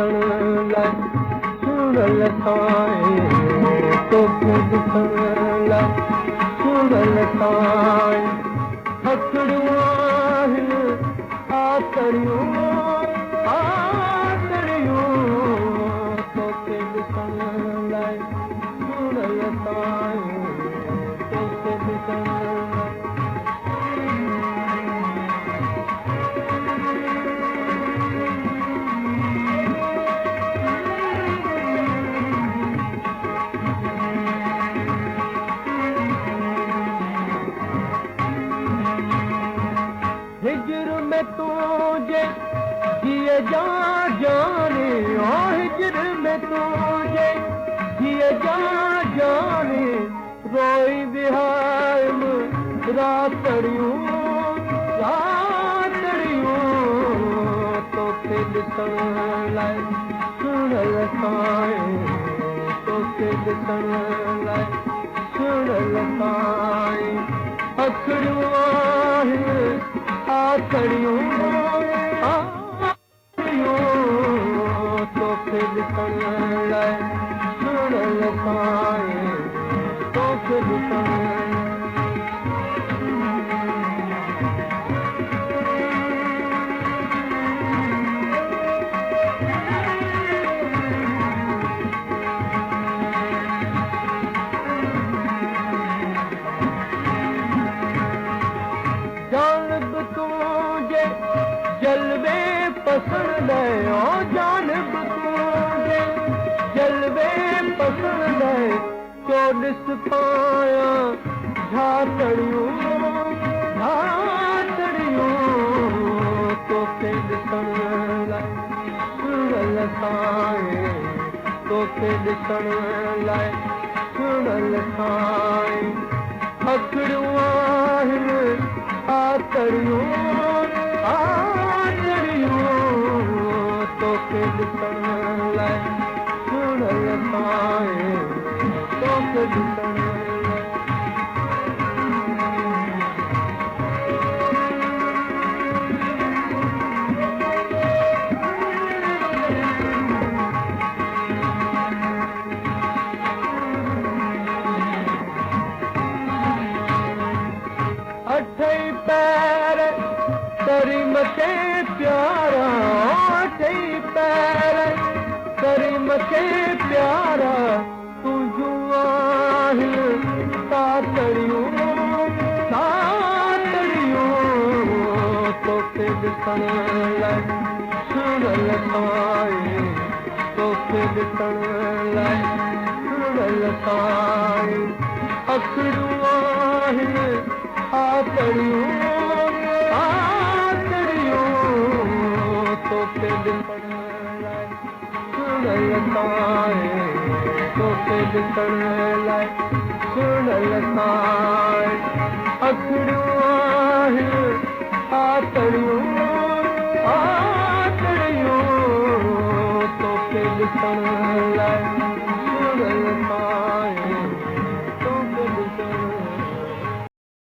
ॾिसण लाइ सुणल साईं तोखे ॾिसण लाइ सुणल साईं हथड़ियूं आहिनि आतड़ियूं आतड़ियूं तोखे ॾिसण लाइ सुणल साईं तोखे ॾिसण लाइ हिजर में तुझे जिए जा जाने हिजर में तुझे जिए जा जाने रोई बिहार रातड़ियूं रातड़ियूं तोखे ॾिसण लाइ सुणल साईं तोखे ॾिसण लाइ सुणल साईं अखड़ियूं आहिनि आतड़ियूं आतड़ियूं तोखे ॾिसण लाइ सुणल साईं तोखे ॾिसण जानब तुझे जलवे पसंद है जानब तुझे जलवे पसंद है चौॾिस पाया झातड़ियूं झातड़ियूं तोखे ॾिसण लाइ सुणल साईं तोखे ॾिसण लाइ सुणल साईं हथड़ियूं आहिनि आतड़ियूं आतड़ियूं तोखे ॾिसण लाइ सुणल साईं तोखे ॾिसण लाइ अठई पैर करीम के प्यारा अठई पैर करीम के प्यारा तुझूं आहिनि तातड़ियूं तातड़ियूं तोखे ॾिसण लाइ सुणल साईं तोखे ॾिसण लाइ सुणल साईं अखड़ियूं आहिनि आतड़ियूं आतड़ियूं तोखे ॾिसण लाइ सुणल साईं तोखे ॾिसण लाइ सुणल साईं अखड़ियूं आहिनि आतड़ियूं आतड़ियूं तोखे ॾिसण